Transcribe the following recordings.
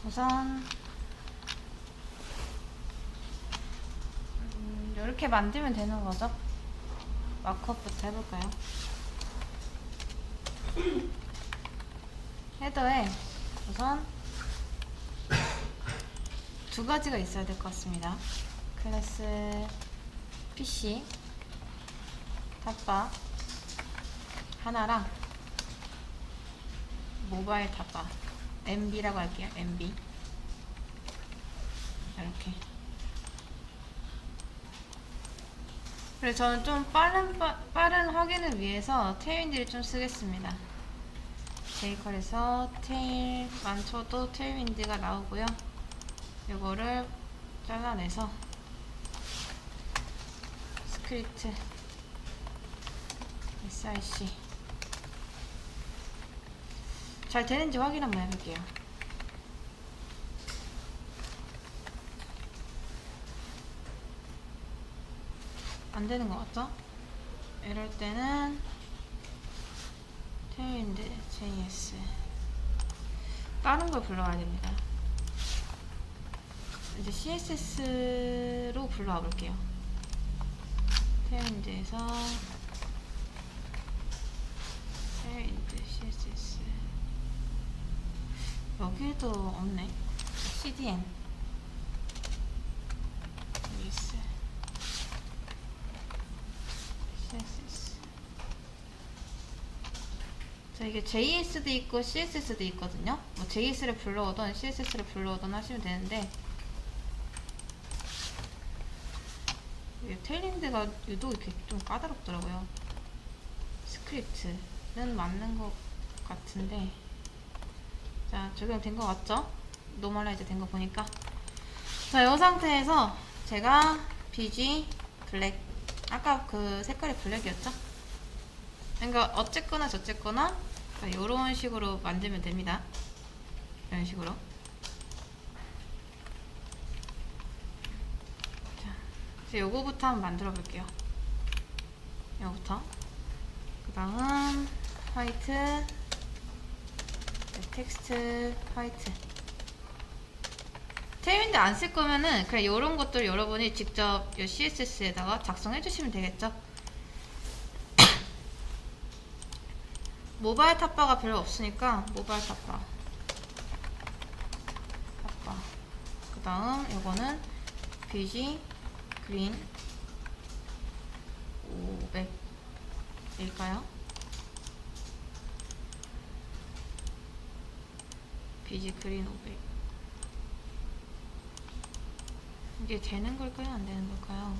우선 이렇게 만들면 되는 거죠. 마크업부터 해볼까요? 헤더에 우선 두 가지가 있어야 될 것 같습니다. 클래스 PC 탑바 하나랑 모바일 탑바 MB라고 할게요. MB 이렇게. 그래서 저는 좀 빠른 확인을 위해서 테일윈드를 좀 쓰겠습니다. 제이컬에서 테일만 쳐도 테일윈드가 나오고요. 이거를 잘라내서 스크립트 SIC 잘 되는지 확인 한번 해볼게요. 안 되는 것 같죠? 이럴 때는 테일윈드 JS 다른 걸 불러와야 됩니다. 이제 CSS로 불러와 볼게요. 테일윈드에서 테일윈드 CSS 여기에도 없네. CDN JS CSS 자, 이게 JS도 있고 CSS도 있거든요. 뭐 JS를 불러오던 CSS를 불러오던 하시면 되는데 이게 테일윈드가 유독 이렇게 좀 까다롭더라고요. 스크립트는 맞는 것 같은데 자, 적용된 것 같죠? 노멀라이즈 된 거 보니까. 자, 이 상태에서 제가 BG 블랙 아까 그 색깔이 블랙이었죠? 그러니까 어쨌거나 저쨌거나 이런 식으로 만들면 됩니다. 이런 식으로. 자, 이제 요거부터 한번 만들어 볼게요. 요거부터. 그 다음 화이트 텍스트 화이트. 테일윈드 안 쓸 거면은 그냥 요런 것들 여러분이 직접 이 CSS에다가 작성해 주시면 되겠죠. 모바일 탑바가 별로 없으니까 모바일 탑바 그 다음 요거는 BG 그린 500일까요? BG 그린 500 이게 되는 걸까요? 안 되는 걸까요?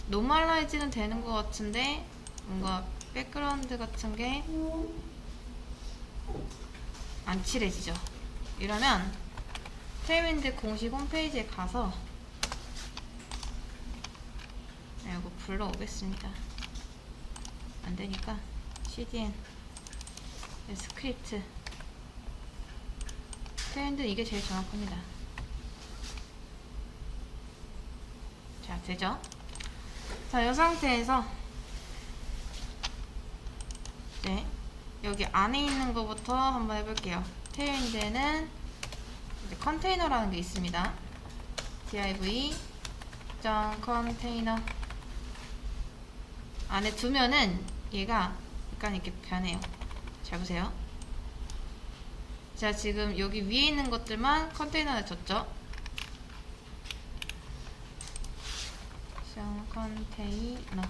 노멀라이즈는 되는 것 같은데 뭔가 백그라운드 같은 게 안 칠해지죠. 이러면 테일윈드 공식 홈페이지에 가서 이거 불러오겠습니다. 안 되니까 CDN 스크립트 테일윈드 이게 제일 정확합니다. 자, 되죠? 자, 이 상태에서 네, 여기 안에 있는 것부터 한번 해볼게요. 테일윈드에는 이제 컨테이너라는 게 있습니다. div.container 안에 두면은 얘가 약간 이렇게 변해요. 잘 보세요. 자, 지금 여기 위에 있는 것들만 컨테이너에 줬죠. 컨테이너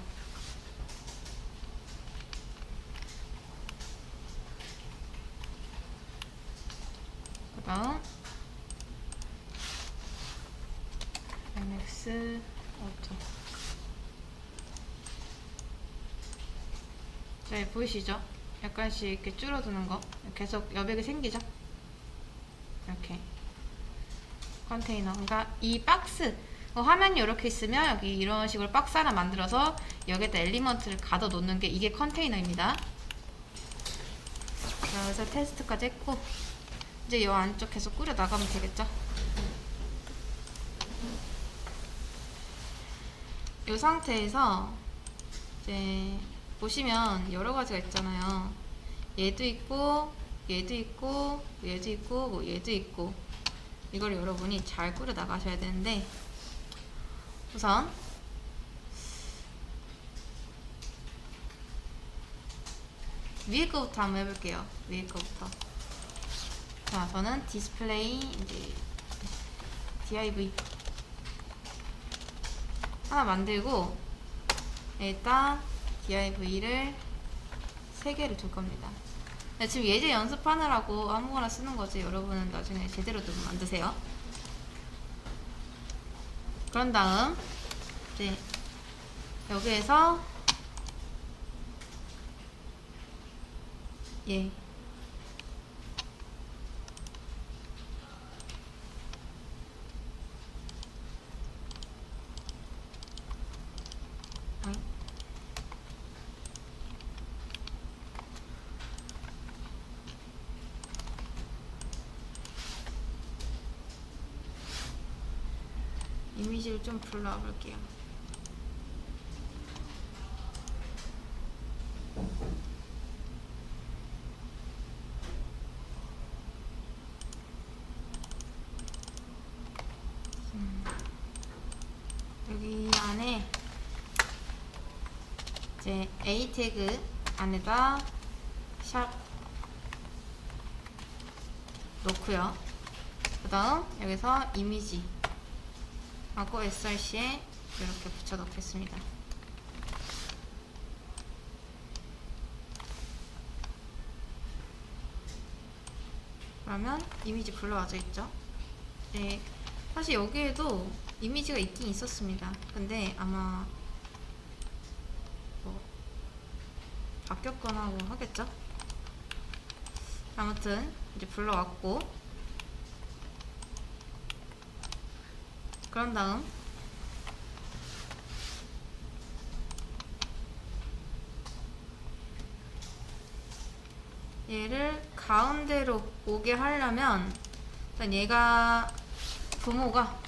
그 다음 MX 오토. 자, 보이시죠? 약간씩 이렇게 줄어드는 거 계속 여백이 생기죠? 이렇게 컨테이너. 그러니까 이 박스 화면이 이렇게 있으면 여기 이런 식으로 박스 하나 만들어서 여기에다 엘리먼트를 가둬 놓는 게 이게 컨테이너입니다. 자, 그래서 테스트까지 했고 이제 이 안쪽 계속 꾸려 나가면 되겠죠? 이 상태에서 이제 보시면 여러 가지가 있잖아요. 얘도 있고 얘도 있고 얘도 있고 뭐 얘도 있고 이걸 여러분이 잘 꾸려 나가셔야 되는데, 우선 위에 거부터 한번 해볼게요. 위에 거부터. 자, 저는 디스플레이 이제 div 하나 만들고, 일단 div를 3개를 둘 겁니다. 지금 예제 연습하느라고 아무거나 쓰는 거지, 여러분은 나중에 제대로 좀 만드세요. 그런 다음 이제 여기에서 예 이미지를 좀 불러와 볼게요. 여기 안에 이제 A 태그 안에다 샵 놓고요. 그 다음 여기서 이미지 하고 src에 이렇게 붙여 넣겠습니다. 그러면 이미지 불러와져 있죠. 네, 사실 여기에도 이미지가 있긴 있었습니다. 근데 아마 뭐 바뀌었거나 뭐 하겠죠. 아무튼 이제 불러왔고, 그런 다음 얘를 가운데로 오게 하려면 일단 얘가 부모가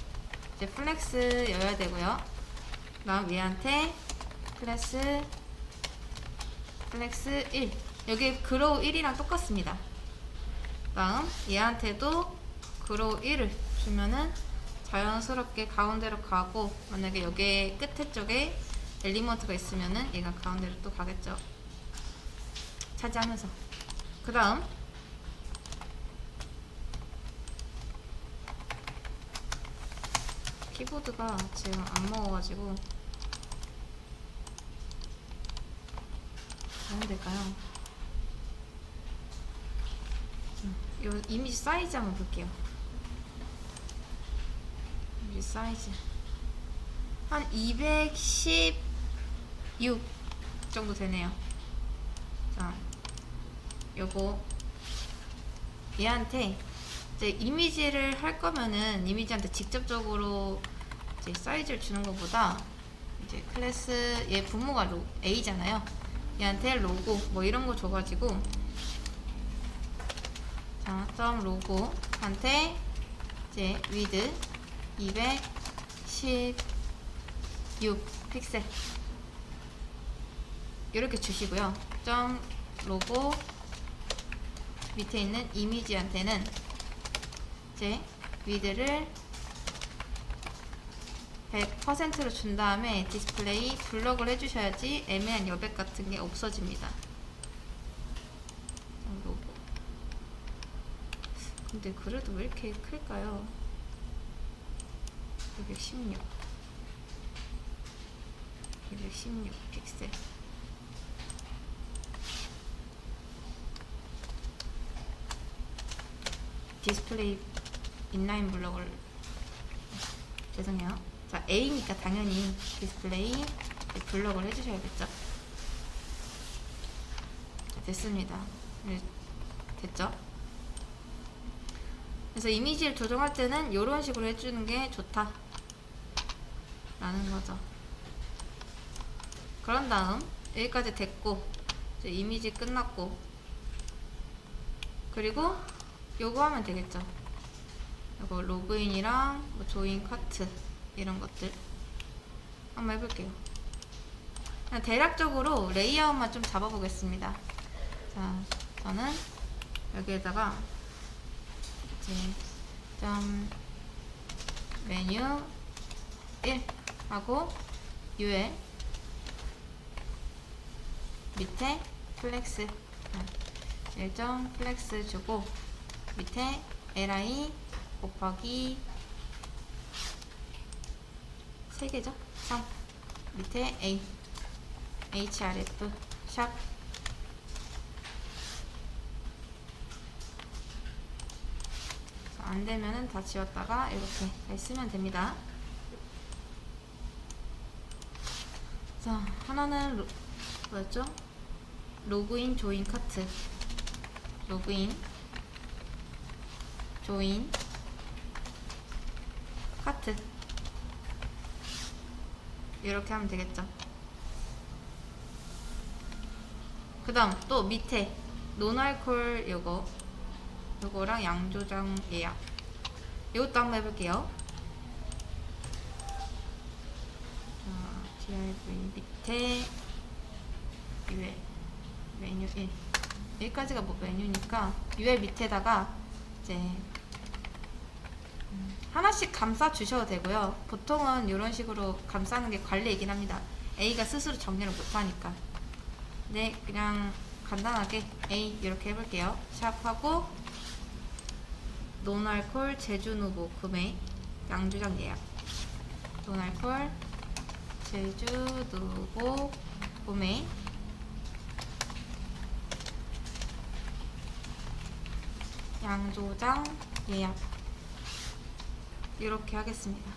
이제 플렉스여야 되고요. 그다음 얘한테 클래스 플렉스 1, 여기 그로우 1이랑 똑같습니다. 다음 얘한테도 그로우 1을 주면은 자연스럽게 가운데로 가고, 만약에 여기 끝에 쪽에 엘리먼트가 있으면은 얘가 가운데로 또 가겠죠. 차지하면서. 그 다음 키보드가 지금 안 먹어가지고 뭐하면 될까요? 이 이미지 사이즈 한번 볼게요. 이미지 사이즈 한 216 정도 되네요. 자, 요거 얘한테 이제 이미지를 할 거면은 이미지한테 직접적으로 이제 사이즈를 주는 것보다 이제 클래스 얘 부모가 A잖아요. 얘한테 로고 뭐 이런 거 줘가지고, 자, 점 로고한테 이제 width 216 픽셀 이렇게 주시고요. 점 로고 밑에 있는 이미지한테는 이제 width를 100%로 준 다음에 디스플레이 블럭을 해주셔야지 애매한 여백 같은 게 없어집니다. 로고. 근데 그래도 왜 이렇게 클까요? 216 픽셀. 디스플레이 인라인 블럭을, 죄송해요. 자, A니까 당연히 디스플레이 블럭을 해주셔야겠죠. 됐습니다. 됐죠? 그래서 이미지를 조정할 때는 이런 식으로 해주는 게 좋다 라는 거죠. 그런 다음 여기까지 됐고, 이제 이미지 끝났고, 그리고 요거 하면 되겠죠. 요거 로그인이랑 뭐 조인 카트 이런 것들 한번 해볼게요. 그냥 대략적으로 레이아웃만 좀 잡아보겠습니다. 자, 저는 여기에다가 이제 점 메뉴 1 하고 UL 밑에 플렉스 1점 플렉스 주고 밑에 li 곱하기 3개죠? 3 밑에 a hrf 샵 안되면은 다 지웠다가 이렇게 쓰면 됩니다. 자, 하나는 뭐였죠? 로그인 조인 카트 로그인 조인 카트 이렇게 하면 되겠죠. 그 다음 또 밑에 논알콜 요거랑 양조장 예약 이것도 한번 해볼게요. 자, div 밑에 UL 메뉴 1 여기까지가 뭐 메뉴니까 UL 밑에다가 이제 하나씩 감싸 주셔도 되고요. 보통은 이런 식으로 감싸는 게 관리이긴 합니다. A가 스스로 정리를 못하니까. 네, 그냥 간단하게 A 이렇게 해볼게요. 샵하고 논알콜 제주누보 구매 양조장 예약 논알콜 제주누보 구매 양조장 예약 이렇게 하겠습니다.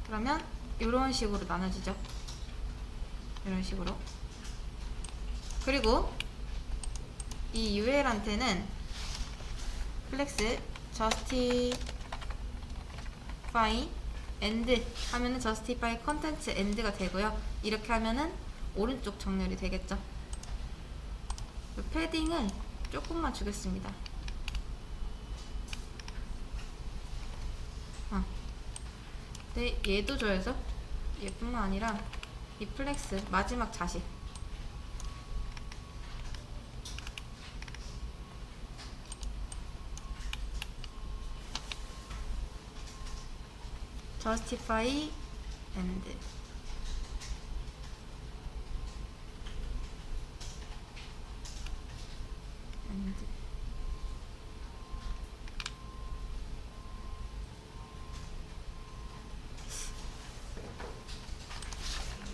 그러면 이런 식으로 나눠지죠. 이런 식으로. 그리고 이 UL한테는 플렉스 justify end 하면은 justify contents end가 되고요. 이렇게 하면은 오른쪽 정렬이 되겠죠. 패딩을 조금만 주겠습니다. 네, 얘도 줘야죠. 얘뿐만 아니라 이 플렉스 마지막 자식 justify end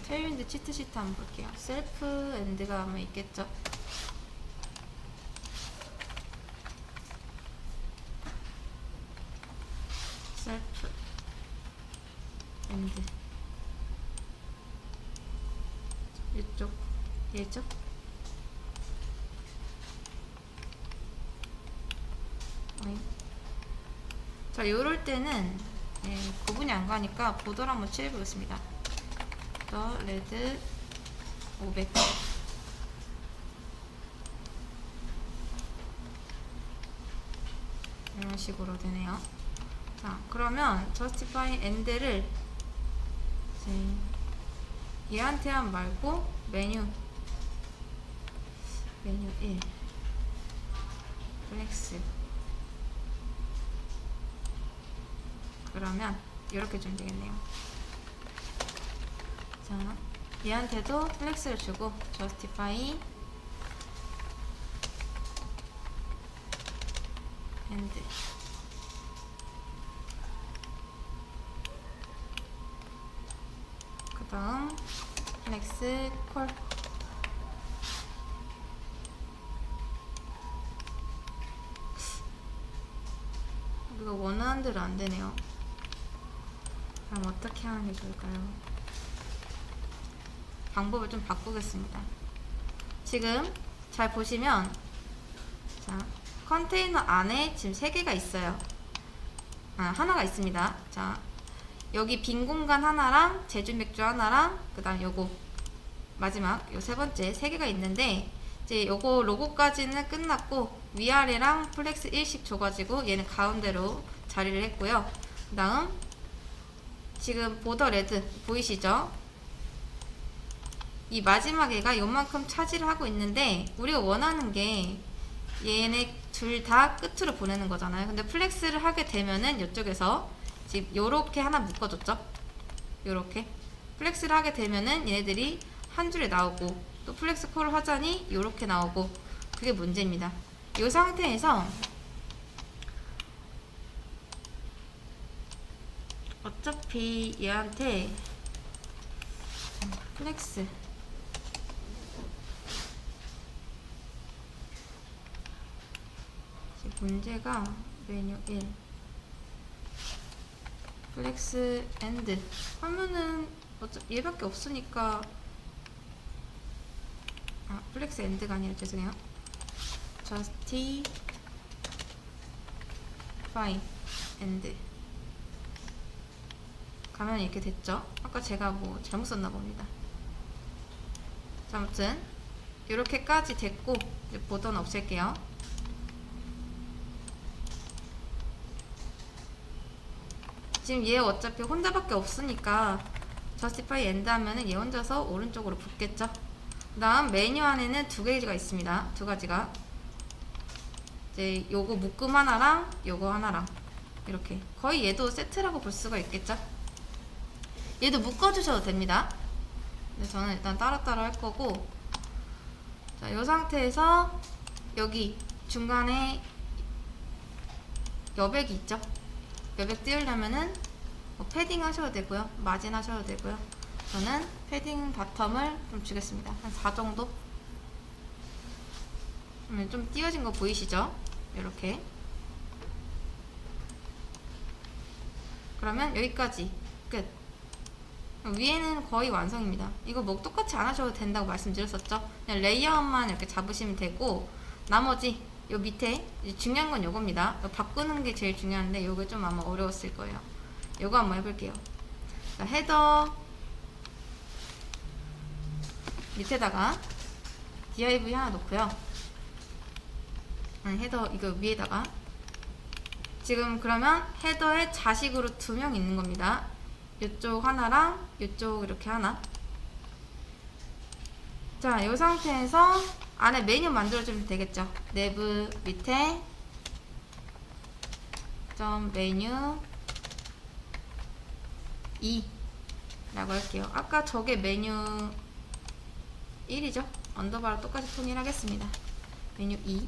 테일윈드 치트시트 한번 볼게요. 셀프 엔드가 아마 있겠죠? 셀프 엔드 이쪽 얘죠? 자, 요럴 때는 구분이 안 가니까 보드를 한번 칠해보겠습니다. 레드 500 이런 식으로 되네요. 자, 그러면 justify end를 얘한테만 말고 메뉴 1 플렉스 그러면 이렇게 좀 되겠네요. 자, 얘한테도 플렉스를 주고 justify end 그 다음 플렉스 콜 우리가 원하는 대로 안 되네요. 그럼 어떻게 하는 게 좋을까요? 방법을 좀 바꾸겠습니다. 지금 잘 보시면 자, 컨테이너 안에 지금 3개가 있어요. 하나가 있습니다. 자, 여기 빈 공간 하나랑 제주 맥주 하나랑 그 다음 요거 마지막 요 세 번째 3개가 있는데 이제 요거 로고까지는 끝났고 위아래랑 플렉스 1씩 줘가지고 얘는 가운데로 자리를 했고요. 그 다음 지금 보더 레드 보이시죠? 이 마지막 애가 요만큼 차지를 하고 있는데 우리가 원하는 게 얘네 둘 다 끝으로 보내는 거잖아요. 근데 플렉스를 하게 되면은 이쪽에서 지금 요렇게 하나 묶어줬죠. 요렇게 플렉스를 하게 되면은 얘네들이 한 줄에 나오고 또 플렉스 콜을 하자니 요렇게 나오고 그게 문제입니다. 이 상태에서 어차피 얘한테 플렉스 문제가 메뉴 1 플렉스 엔드 하면은 어차피 얘밖에 없으니까 플렉스 엔드가 아니라 죄송해요. justify end 가면 이렇게 됐죠. 아까 제가 뭐 잘못 썼나 봅니다. 자, 아무튼 이렇게까지 됐고 이제 보던 없앨게요. 지금 얘 어차피 혼자밖에 없으니까 justify end 하면은 얘 혼자서 오른쪽으로 붙겠죠. 그 다음 메뉴 안에는 두 가지가 있습니다. 두 가지가 이제 요거 묶음 하나랑 요거 하나랑 이렇게 거의 얘도 세트라고 볼 수가 있겠죠. 얘도 묶어주셔도 됩니다. 근데 저는 일단 따로따로 할 거고, 자, 이 상태에서 여기 중간에 여백이 있죠. 여백 띄우려면은 뭐 패딩 하셔도 되고요, 마진 하셔도 되고요. 저는 패딩 바텀을 좀 주겠습니다. 한 4 정도? 그러면 좀 띄워진 거 보이시죠? 이렇게. 그러면 여기까지 끝. 위에는 거의 완성입니다. 이거 뭐 똑같이 안 하셔도 된다고 말씀드렸었죠? 그냥 레이아웃만 이렇게 잡으시면 되고, 나머지 요 밑에 중요한 건 요겁니다. 이거 바꾸는 게 제일 중요한데 요거 좀 아마 어려웠을 거예요. 요거 한번 해볼게요. 자, 헤더 밑에다가 div 하나 놓고요. 헤더 이거 위에다가 지금 그러면 헤더에 자식으로 2명 있는 겁니다. 이쪽 하나랑 이쪽 이렇게 하나. 자, 이 상태에서 안에 메뉴 만들어주면 되겠죠. 내부 밑에 점 메뉴 2 라고 할게요. 아까 저게 메뉴 1이죠. 언더바로 똑같이 통일하겠습니다. 메뉴 2.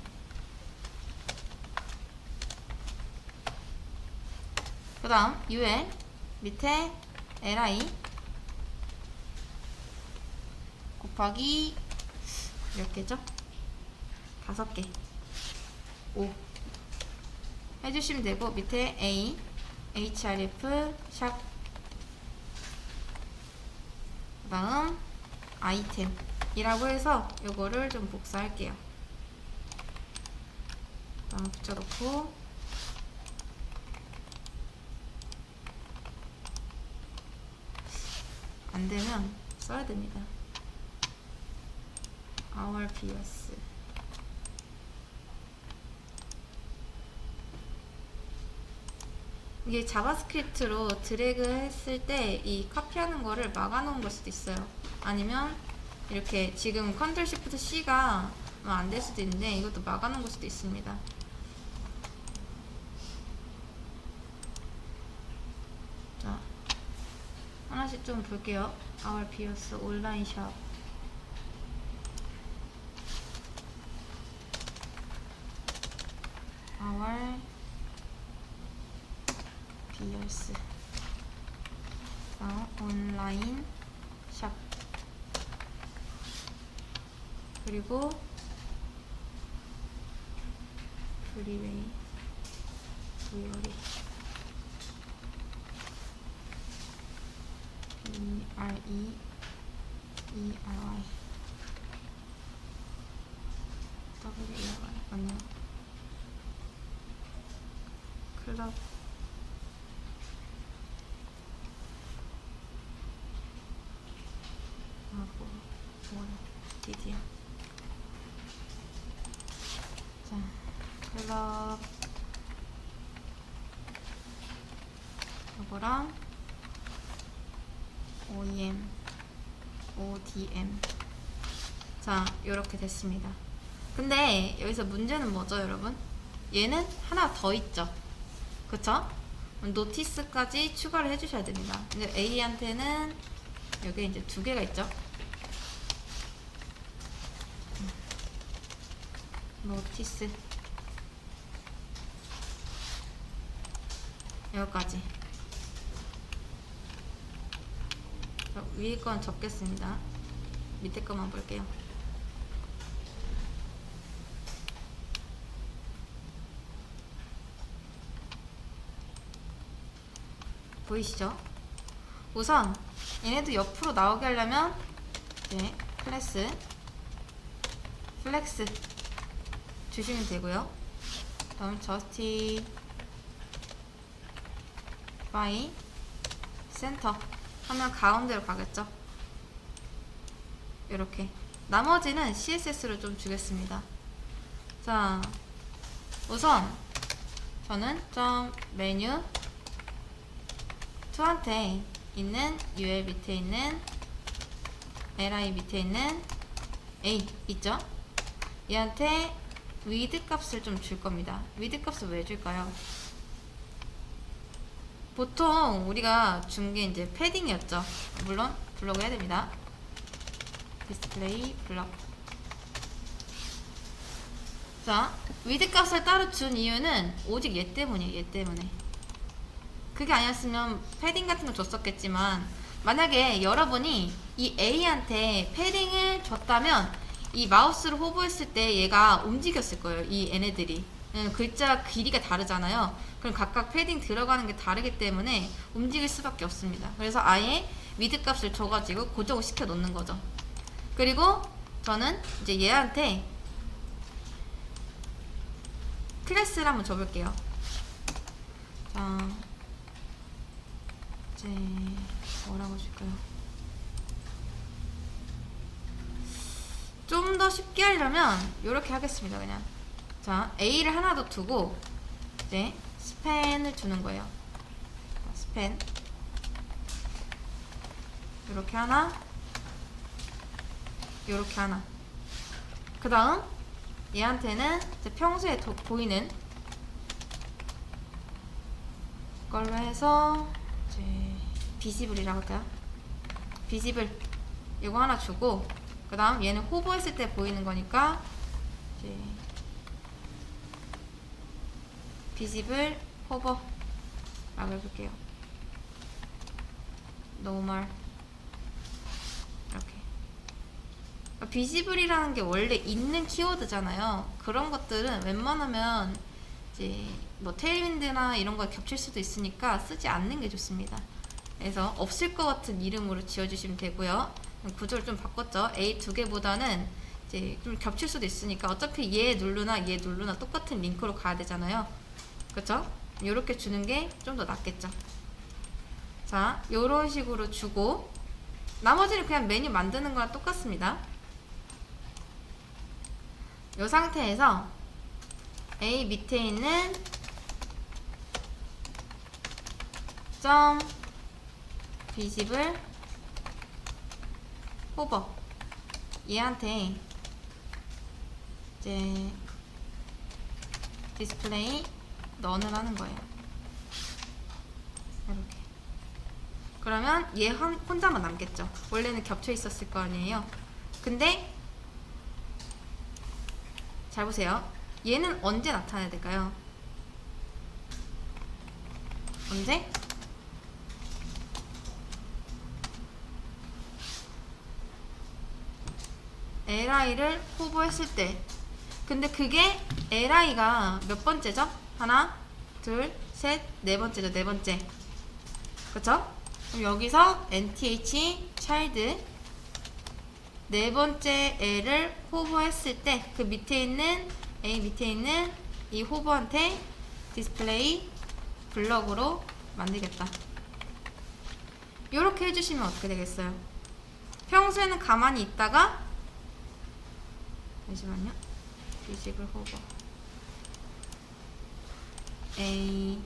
그 다음 ul 밑에 li 곱하기 몇 개죠? 5개 5 해주시면 되고, 밑에 a href 샵 그 다음 아이템 이라고 해서 요거를 좀 복사할게요. 그 다음 붙여놓고 안되면 써야 됩니다. our ps 이게 자바스크립트로 드래그 했을 때 이 카피하는 거를 막아놓은 걸 수도 있어요. 아니면 이렇게 지금 컨트롤 시프트 C가 안 될 수도 있는데 이것도 막아놓은 걸 수도 있습니다. 자, 하나씩 좀 볼게요. our ps 온라인 샵 our ps 온라인 샵 그리고 프리웨이 VRE ERY WERY 맞네요. 클럽 하고 DD야. 자, 클럽 요거랑 OEM, ODM 자, 이렇게 됐습니다. 근데 여기서 문제는 뭐죠, 여러분? 얘는 하나 더 있죠. 그쵸? 노티스까지 추가를 해주셔야 됩니다. 이제 A한테는 여기 이제 두 개가 있죠. 노티스 여기까지. 위에 건 적겠습니다. 밑에 거만 볼게요. 보이시죠? 우선 얘네도 옆으로 나오게 하려면 이제 클래스 플렉스 주시면 되고요. 다음 justify center 하면 가운데로 가겠죠. 이렇게 나머지는 CSS로 좀 주겠습니다. 자, 우선 저는 좀 메뉴 2한테 있는 UL 밑에 있는 li 밑에 있는 a 있죠? 얘한테 width 값을 좀 줄 겁니다. width 값을 왜 줄까요? 보통 우리가 준 게 이제 패딩이었죠. 물론 블럭 해야 됩니다. 디스플레이 블럭. 자, width 값을 따로 준 이유는 오직 얘 때문이에요. 얘 때문에. 그게 아니었으면 패딩 같은 거 줬었겠지만, 만약에 여러분이 이 A한테 패딩을 줬다면 이 마우스를 호버했을 때 얘가 움직였을 거예요. 이 얘네들이. 글자 길이가 다르잖아요. 그럼 각각 패딩 들어가는 게 다르기 때문에 움직일 수밖에 없습니다. 그래서 아예 위드 값을 줘가지고 고정을 시켜 놓는 거죠. 그리고 저는 이제 얘한테 클래스를 한번 줘볼게요. 자, 이제 뭐라고 줄까요? 좀 더 쉽게 하려면 이렇게 하겠습니다. 그냥 자, A를 하나 더 두고 이제 스팬을 주는 거예요. 스팬 이렇게 하나, 이렇게 하나. 그 다음 얘한테는 이제 평소에 보이는 걸로 해서 이제 비지블이라고 할까요? 비지블 이거 하나 주고, 그 다음 얘는 호버했을 때 보이는 거니까 이제 비지블 호버 라고 해볼게요. 노멀 이렇게. 비지블이라는 게 원래 있는 키워드잖아요. 그런 것들은 웬만하면 이제 뭐 테일윈드나 이런 거에 겹칠 수도 있으니까 쓰지 않는 게 좋습니다. 그래서 없을 것 같은 이름으로 지어주시면 되고요. 구조를 좀 바꿨죠. A 두 개보다는 이제 좀 겹칠 수도 있으니까 어차피 얘 누르나 똑같은 링크로 가야 되잖아요. 그쵸? 요렇게 주는 게 좀 더 낫겠죠. 자, 요런 식으로 주고 나머지는 그냥 메뉴 만드는 거랑 똑같습니다. 요 상태에서 A 밑에 있는 점 비지블 호버 얘한테 이제 디스플레이 넌을 하는 거예요. 이렇게. 그러면 얘 혼자만 남겠죠. 원래는 겹쳐 있었을 거 아니에요. 근데 잘 보세요. 얘는 언제 나타나야 될까요? 언제? li를 호버했을 때. 근데 그게 li가 몇 번째죠? 하나, 둘, 셋, 네 번째죠. 네 번째. 그쵸? 그럼 여기서 nth child 네 번째 애를 호버했을 때 그 밑에 있는 A 밑에 있는 이 호버한테 디스플레이 블럭으로 만들겠다. 이렇게 해주시면 어떻게 되겠어요? 평소에는 가만히 있다가 잠시만요. 비지블 호버 A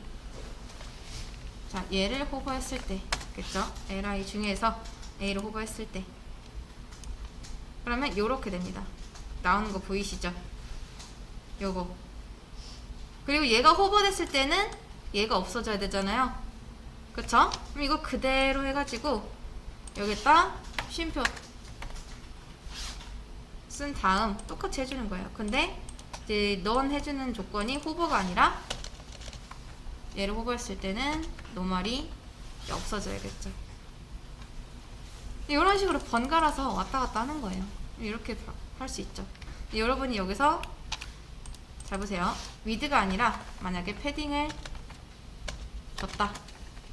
자, 얘를 호버했을 때 겠죠? li 중에서 A를 호버했을 때 그러면 요렇게 됩니다. 나오는 거 보이시죠? 요거. 그리고 얘가 호버됐을 때는 얘가 없어져야 되잖아요. 그쵸? 그럼 이거 그대로 해가지고 여기다 쉼표 쓴 다음 똑같이 해주는 거예요. 근데 이제 넌 해주는 조건이 호버가 아니라 얘를 호버했을 때는 노말이 없어져야겠죠. 이런 식으로 번갈아서 왔다 갔다 하는 거예요. 이렇게 할 수 있죠. 여러분이 여기서 잘 보세요. 위드가 아니라 만약에 패딩을 줬다.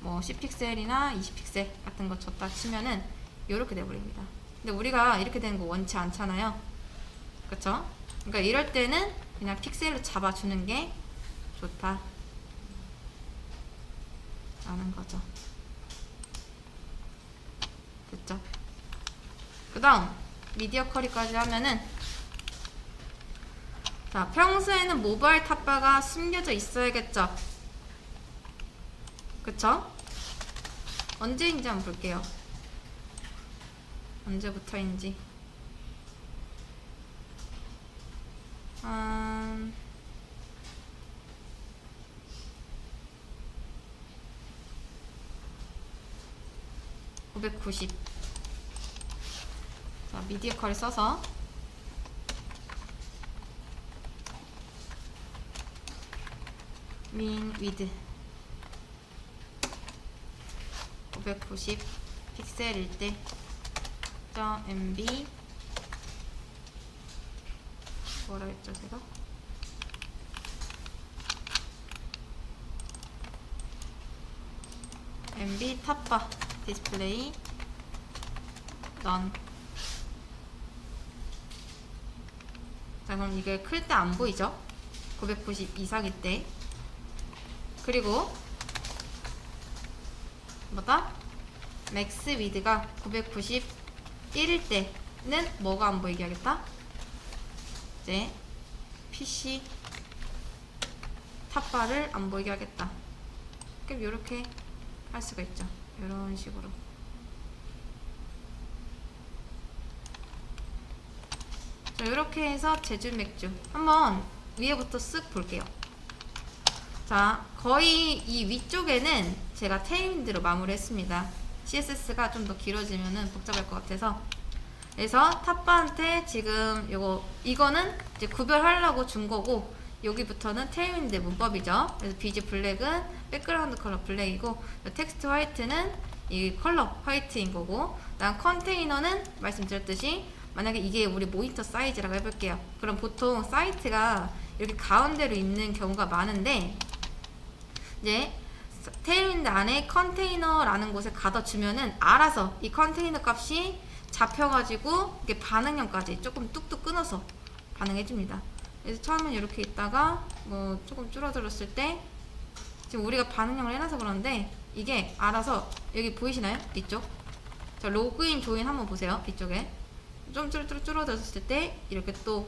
뭐 10픽셀이나 20픽셀 같은 거 줬다 치면은 이렇게 돼버립니다. 근데 우리가 이렇게 되는 거 원치 않잖아요. 그쵸? 그러니까 이럴 때는 그냥 픽셀로 잡아주는 게 좋다 라는 거죠. 됐죠? 그 다음 미디어 커리까지 하면은, 자, 평소에는 모바일 탑바가 숨겨져 있어야겠죠? 그쵸? 언제인지 한번 볼게요. 언제부터인지. 990. 자, 미디어 컬을 써서 min width 990 픽셀일 때 .mb 뭐라 했죠 제가? mb 탑바 디스플레이 none. 자, 그럼 이게 클 때 안 보이죠? 990 이상일 때. 그리고 뭐다? 맥스 위드가 991일 때는 뭐가 안 보이게 하겠다? 이제 PC 탑바를 안 보이게 하겠다. 그럼 이렇게 할 수가 있죠. 이런 식으로. 자, 이렇게 해서 제주 맥주 한번 위에부터 쓱 볼게요. 자, 거의 이 위쪽에는 제가 테일윈드로 마무리 했습니다. CSS가 좀 더 길어지면은 복잡할 것 같아서. 그래서 탑바한테 지금 이거는 이제 구별하려고 준 거고, 여기부터는 테일윈드 문법이죠. 그래서 비지 블랙은 백그라운드 컬러 블랙이고, 텍스트 화이트는 이 컬러 화이트인 거고, 그다음 컨테이너는 말씀드렸듯이 만약에 이게 우리 모니터 사이즈라고 해볼게요. 그럼 보통 사이트가 이렇게 가운데로 있는 경우가 많은데, 이제 테일윈드 안에 컨테이너라는 곳에 가둬 주면은 알아서 이 컨테이너 값이 잡혀가지고 이게 반응형까지 조금 뚝뚝 끊어서 반응해줍니다. 그래서 처음엔 이렇게 있다가 뭐 조금 줄어들었을 때, 지금 우리가 반응형을 해놔서 그런데 이게 알아서 여기 보이시나요? 이쪽. 자, 로그인 조인 한번 보세요. 이쪽에 좀 줄어들었을 때 이렇게 또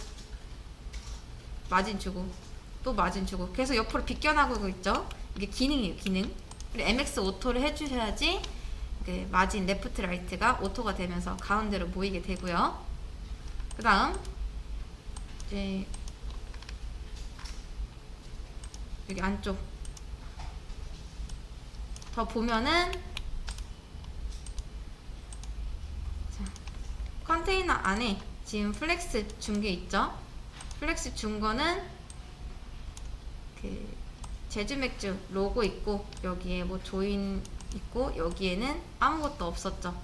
마진 주고 또 마진 주고 계속 옆으로 비껴나가고 있죠. 이게 기능이에요, 기능. 그리고 MX 오토를 해주셔야지 마진 레프트 라이트가 오토가 되면서 가운데로 모이게 되고요. 그 다음 이제 여기 안쪽 더 보면은, 자, 컨테이너 안에 지금 플렉스 준 게 있죠. 플렉스 준 거는 그 제주 맥주 로고 있고, 여기에 뭐 조인 있고, 여기에는 아무것도 없었죠.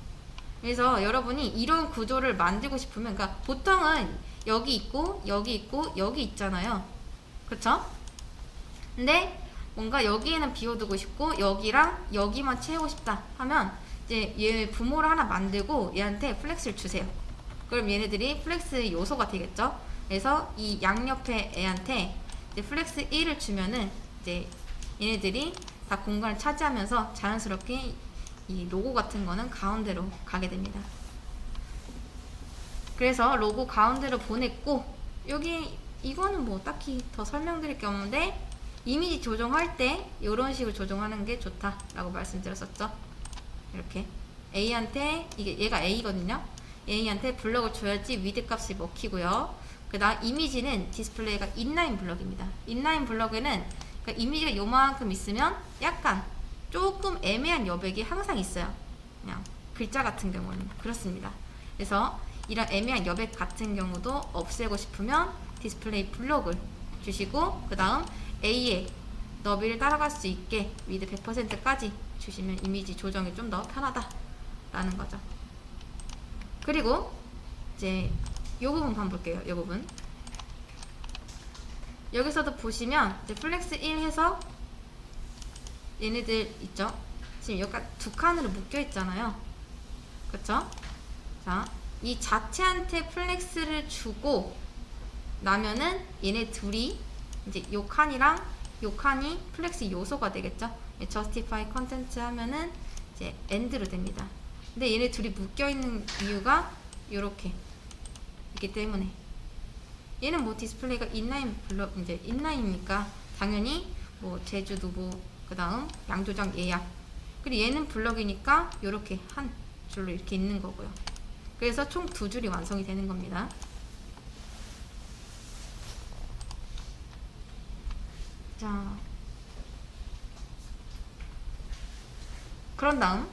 그래서 여러분이 이런 구조를 만들고 싶으면, 그러니까 보통은 여기 있고 여기 있고 여기 있잖아요. 그쵸? 근데 뭔가 여기에는 비워두고 싶고 여기랑 여기만 채우고 싶다 하면 이제 얘 부모를 하나 만들고 얘한테 플렉스를 주세요. 그럼 얘네들이 플렉스 요소가 되겠죠. 그래서 이 양옆에 애한테 이제 플렉스 1을 주면은 이제 얘네들이 다 공간을 차지하면서 자연스럽게 이 로고 같은 거는 가운데로 가게 됩니다. 그래서 로고 가운데로 보냈고, 여기 이거는 뭐 딱히 더 설명드릴 게 없는데, 이미지 조정할 때 이런 식으로 조정하는 게 좋다라고 말씀드렸었죠. 이렇게 A한테, 이게 얘가 A거든요. A한테 블럭을 줘야지 위드 값이 먹히고요. 그 다음 이미지는 디스플레이가 인라인 블럭입니다. 인라인 블럭에는 그러니까 이미지가 요만큼 있으면 약간 조금 애매한 여백이 항상 있어요. 그냥 글자 같은 경우는 그렇습니다. 그래서 이런 애매한 여백 같은 경우도 없애고 싶으면 디스플레이 블럭을 주시고 그 다음 A의 너비를 따라갈 수 있게 위드 100%까지 주시면 이미지 조정이 좀 더 편하다라는 거죠. 그리고 이제 이 부분 한번 볼게요. 이 부분 여기서도 보시면 이제 플렉스 1 해서 얘네들 있죠? 지금 여기가 두 칸으로 묶여 있잖아요. 그쵸? 자, 이 자체한테 플렉스를 주고 나면은 얘네 둘이 이제 요 칸이랑 요 칸이 플렉스 요소가 되겠죠? justify content 하면은 이제 end로 됩니다. 근데 얘네 둘이 묶여 있는 이유가 요렇게 있기 때문에 얘는 뭐 디스플레이가 인라인 블럭 이제 인라인이니까 당연히 뭐 제주 누보 그 다음 양조장 예약 그리고 얘는 블럭이니까 요렇게 한 줄로 이렇게 있는 거고요. 그래서 총 두 줄이 완성이 되는 겁니다. 자, 그런 다음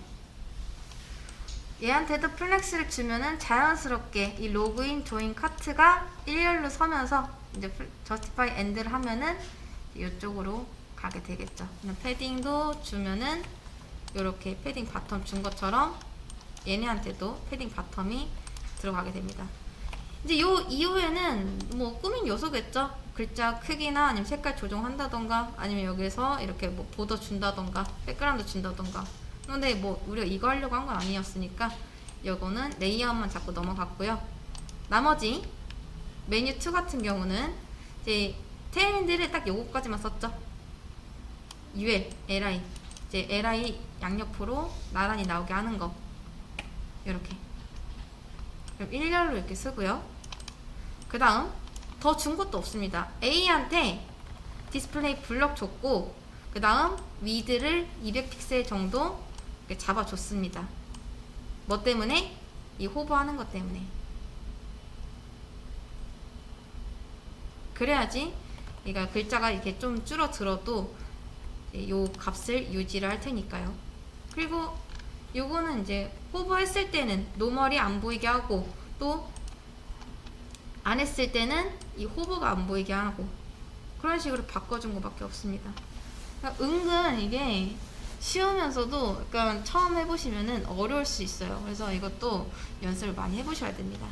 얘한테도 플렉스를 주면은 자연스럽게 이 로그인 조인 카트가 일렬로 서면서 이제 justify end를 하면은 이쪽으로 가게 되겠죠. 패딩도 주면은 이렇게 패딩 바텀 준 것처럼 얘네한테도 패딩 바텀이 들어가게 됩니다. 이제 요 이후에는 뭐 꾸민 요소겠죠. 글자 크기나 아니면 색깔 조정한다던가 아니면 여기서 이렇게 뭐 보더 준다던가 백그라운드 준다던가. 근데 뭐 우리가 이거 하려고 한 건 아니었으니까 요거는 레이아웃만 자꾸 넘어갔고요. 나머지 메뉴 2 같은 경우는 이제 테일핸들을 딱 요거까지만 썼죠. UL, LI 이제 LI 양옆으로 나란히 나오게 하는 거 이렇게 그럼 일렬로 이렇게 쓰고요. 그 다음 더 준 것도 없습니다. A한테 디스플레이 블럭 줬고 그 다음 위드를 200픽셀 정도 이렇게 잡아줬습니다. 뭐 때문에? 이 호버하는 것 때문에. 그래야지 그러니까 글자가 이렇게 좀 줄어들어도 요 값을 유지를 할 테니까요. 그리고 요거는 이제 호버 했을 때는 노멀이 안 보이게 하고 또 안 했을 때는 이 호버가 안 보이게 하고 그런 식으로 바꿔준 것밖에 없습니다. 그러니까 은근 이게 쉬우면서도 약간 처음 해보시면은 어려울 수 있어요. 그래서 이것도 연습을 많이 해보셔야 됩니다.